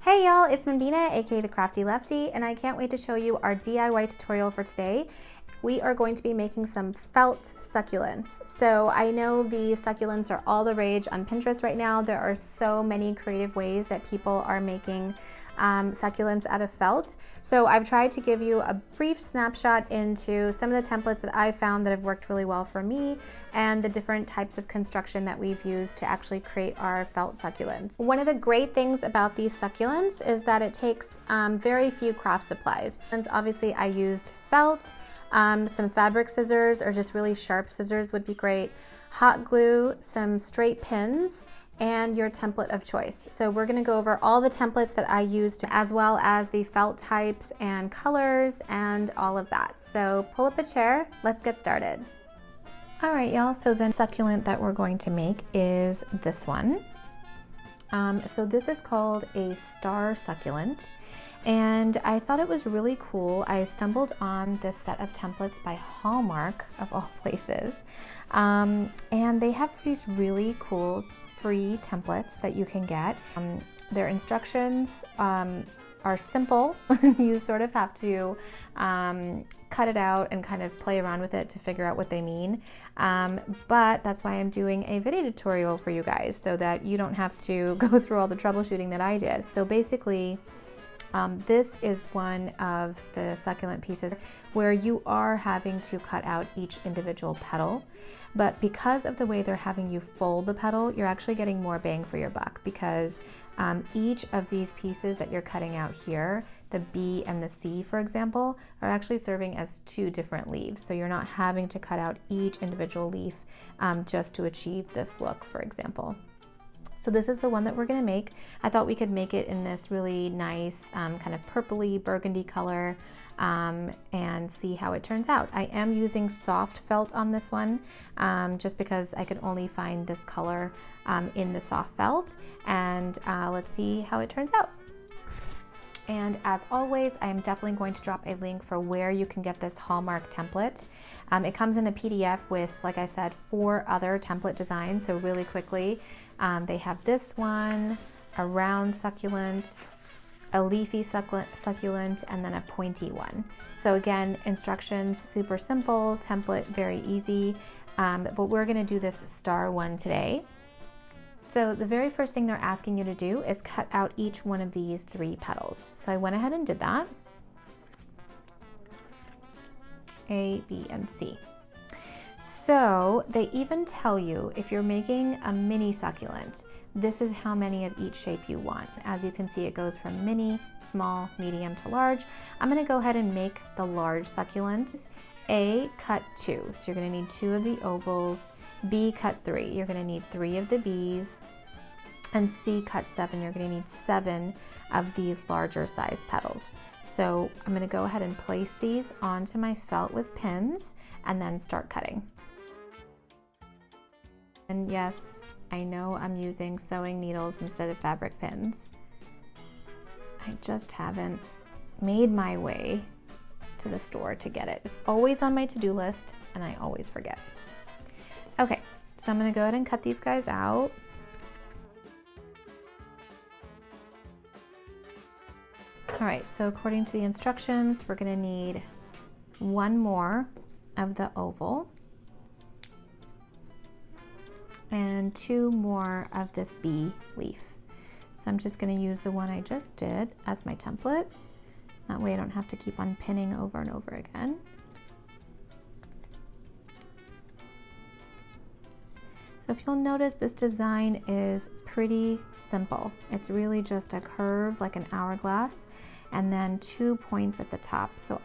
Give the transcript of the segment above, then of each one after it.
Hey y'all, it's Mbina, aka the Crafty Lefty, and I can't wait to show you our DIY tutorial for today. We are going to be making some felt succulents. So I know the succulents are all the rage on Pinterest right now. There are so many creative ways that people are making succulents out of felt. So I've tried to give you a brief snapshot into some of the templates that I found that have worked really well for me and the different types of construction that we've used to actually create our felt succulents. One of the great things about these succulents is that it takes very few craft supplies. And obviously I used felt, some fabric scissors or just really sharp scissors would be great, hot glue, some straight pins, and your template of choice. So we're gonna go over all the templates that I used as well as the felt types and colors and all of that. So pull up a chair, let's get started. All right, y'all, so the succulent that we're going to make is this one. So this is called a star succulent. And I thought it was really cool. I stumbled on this set of templates by Hallmark, of all places. And they have these really cool free templates that you can get. Their instructions are simple. You sort of have to cut it out and kind of play around with it to figure out what they mean. But that's why I'm doing a video tutorial for you guys so that you don't have to go through all the troubleshooting that I did. So basically, this is one of the succulent pieces where you are having to cut out each individual petal, but because of the way they're having you fold the petal, you're actually getting more bang for your buck because each of these pieces that you're cutting out here, the B and the C, for example, are actually serving as two different leaves. So you're not having to cut out each individual leaf just to achieve this look, for example. So this is the one that we're gonna make. I thought we could make it in this really nice kind of purpley burgundy color and see how it turns out. I am using soft felt on this one just because I could only find this color in the soft felt, and let's see how it turns out. And as always, I am definitely going to drop a link for where you can get this Hallmark template. It comes in a PDF with, like I said, 4 other template designs. So really quickly, they have this one, a round succulent, a leafy succulent, and then a pointy one. So again, instructions, super simple, template, very easy, but we're gonna do this star one today. So the very first thing they're asking you to do is cut out each one of these 3 petals. So I went ahead and did that. A, B, and C. So they even tell you if you're making a mini succulent, this is how many of each shape you want. As you can see, it goes from mini, small, medium to large. I'm gonna go ahead and make the large succulent. A, cut 2. So you're gonna need 2 of the ovals. B, cut 3. You're gonna need 3 of the Bs. And C, cut 7. You're gonna need 7 of these larger size petals. So I'm gonna go ahead and place these onto my felt with pins and then start cutting. And yes, I know I'm using sewing needles instead of fabric pins. I just haven't made my way to the store to get it. It's always on my to-do list and I always forget. Okay, so I'm gonna go ahead and cut these guys out. All right, so according to the instructions, we're gonna need 1 more of the oval and 2 more of this B leaf. So I'm just gonna use the one I just did as my template. That way I don't have to keep on pinning over and over again. So if you'll notice, this design is pretty simple. It's really just a curve like an hourglass and then 2 points at the top. So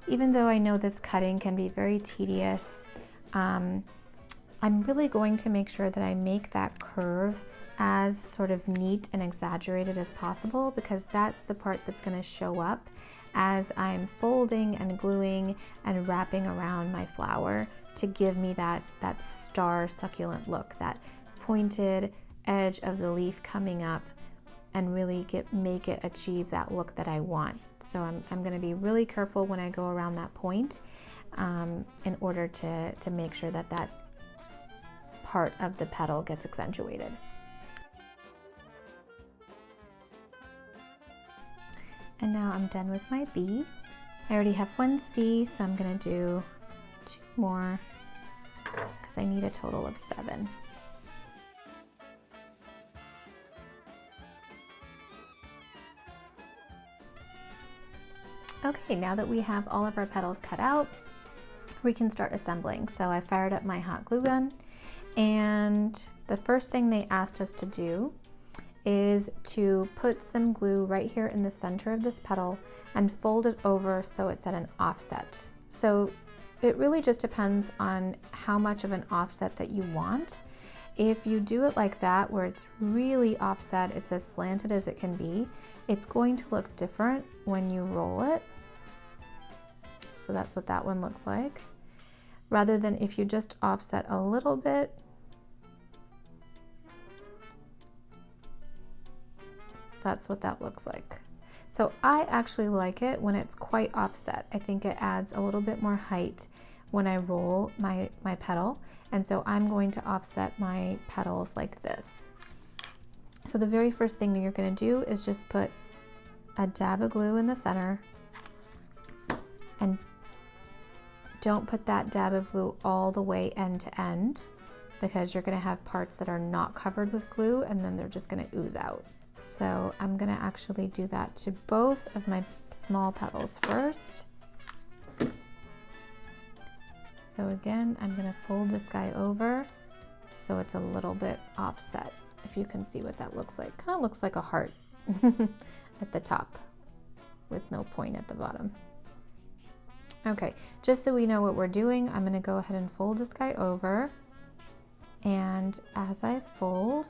even though I know this cutting can be very tedious, I'm really going to make sure that I make that curve as sort of neat and exaggerated as possible because that's the part that's gonna show up as I'm folding and gluing and wrapping around my flower to give me that star succulent look, that pointed edge of the leaf coming up and really make it achieve that look that I want. So I'm gonna be really careful when I go around that point in order to make sure that that part of the petal gets accentuated. And now I'm done with my B. I already have one C, so I'm gonna do 2 more because I need a total of 7. Okay, now that we have all of our petals cut out, we can start assembling. So I fired up my hot glue gun, and the first thing they asked us to do is to put some glue right here in the center of this petal and fold it over so it's at an offset. So it really just depends on how much of an offset that you want. If you do it like that, where it's really offset, it's as slanted as it can be, it's going to look different when you roll it. So that's what that one looks like. Rather than if you just offset a little bit, that's what that looks like. So I actually like it when it's quite offset. I think it adds a little bit more height when I roll my petal. And so I'm going to offset my petals like this. So the very first thing you're going to do is just put a dab of glue in the center, and don't put that dab of glue all the way end to end, because you're going to have parts that are not covered with glue and then they're just going to ooze out. So I'm going to actually do that to both of my small petals first. So again, I'm going to fold this guy over so it's a little bit offset. If you can see what that looks like. Kind of looks like a heart at the top with no point at the bottom. Okay, just so we know what we're doing, I'm going to go ahead and fold this guy over. And as I fold,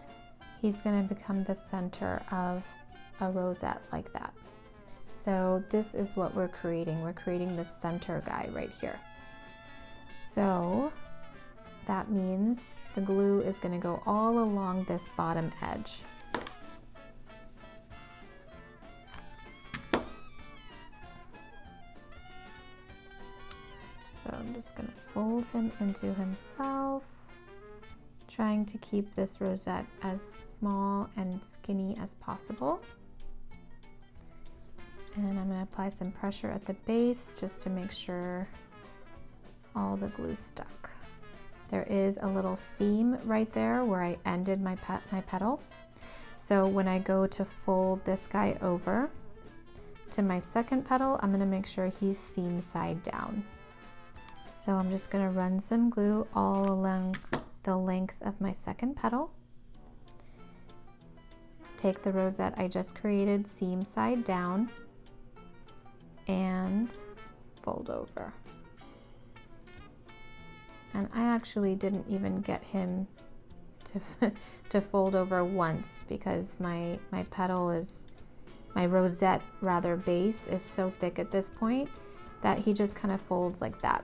he's going to become the center of a rosette like that. So this is what we're creating. We're creating the center guy right here. So that means the glue is going to go all along this bottom edge. So I'm just going to fold him into himself, trying to keep this rosette as small and skinny as possible. And I'm going to apply some pressure at the base just to make sure all the glue stuck. There is a little seam right there where I ended my petal. So when I go to fold this guy over to my second petal, I'm going to make sure he's seam side down. So I'm just going to run some glue all along the length of my second petal. Take the rosette I just created seam side down and fold over. And I actually didn't even get him to fold over once, because my rosette rather base is so thick at this point that he just kind of folds like that.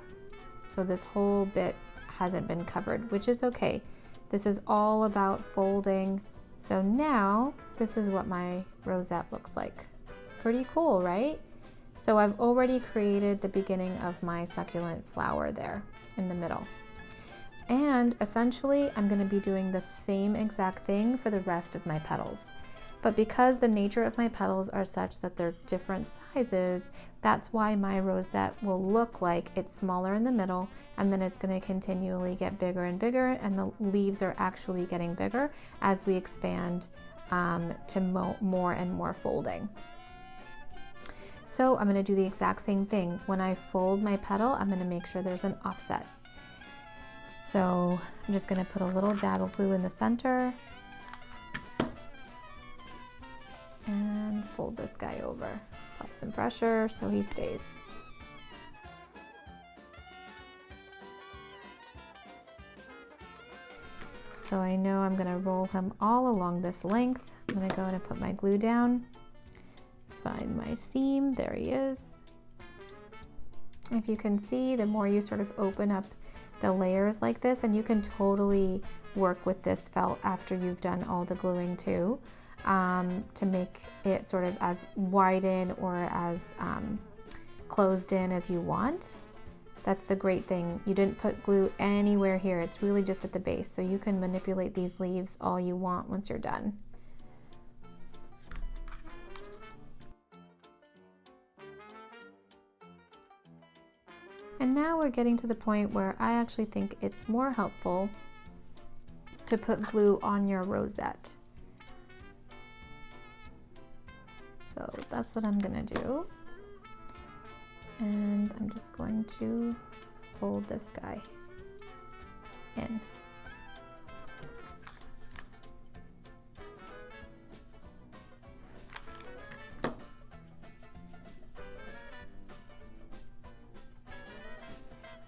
So this whole bit hasn't been covered, which is okay. This is all about folding. So now this is what my rosette looks like. Pretty cool, right? So I've already created the beginning of my succulent flower there in the middle. And essentially I'm going to be doing the same exact thing for the rest of my petals. But because the nature of my petals are such that they're different sizes, that's why my rosette will look like it's smaller in the middle, and then it's going to continually get bigger and bigger, and the leaves are actually getting bigger as we expand to more and more folding. So I'm going to do the exact same thing. When I fold my petal, I'm going to make sure there's an offset. So I'm just going to put a little dab of glue in the center and fold this guy over. Apply some pressure so he stays. So I know I'm going to roll him all along this length. I'm going to go in and put my glue down, find my seam, there he is. If you can see, the more you sort of open up the layers like this, and you can totally work with this felt after you've done all the gluing too, to make it sort of as wide in or as closed in as you want. That's the great thing. You didn't put glue anywhere here. It's really just at the base, so you can manipulate these leaves all you want once you're done. now we're getting to the point where I actually think it's more helpful to put glue on your rosette. So that's what I'm gonna do. And I'm just going to fold this guy in.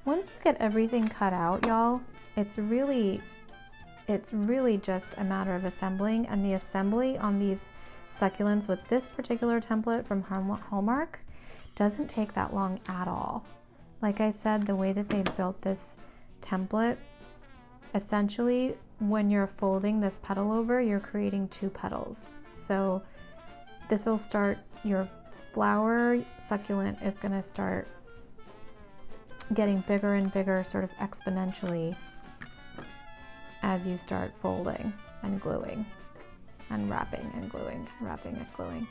Once you get everything cut out, y'all, it's really just a matter of assembling, and the assembly on these succulents with this particular template from Hallmark doesn't take that long at all. Like I said, the way that they built this template, essentially when you're folding this petal over, you're creating two petals. So this will start, your flower succulent is gonna start getting bigger and bigger sort of exponentially as you start folding and gluing and wrapping and gluing and wrapping and gluing.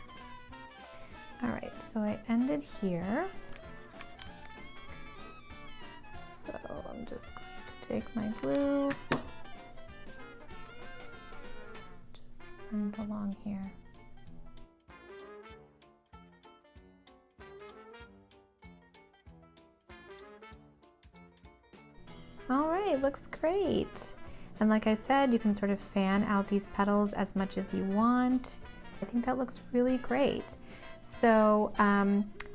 All right, so I ended here. So I'm just going to take my glue, just run it along here. All right, looks great. And like I said, you can sort of fan out these petals as much as you want. I think that looks really great. So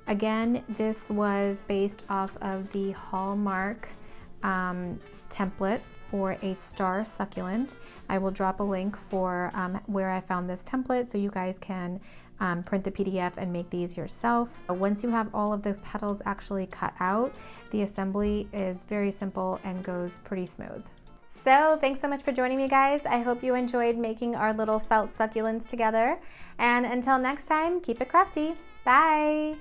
again, this was based off of the Hallmark template for a star succulent. I will drop a link for where I found this template so you guys can print the PDF and make these yourself. Once you have all of the petals actually cut out, the assembly is very simple and goes pretty smooth. So thanks so much for joining me, guys. I hope you enjoyed making our little felt succulents together. And until next time, keep it crafty. Bye.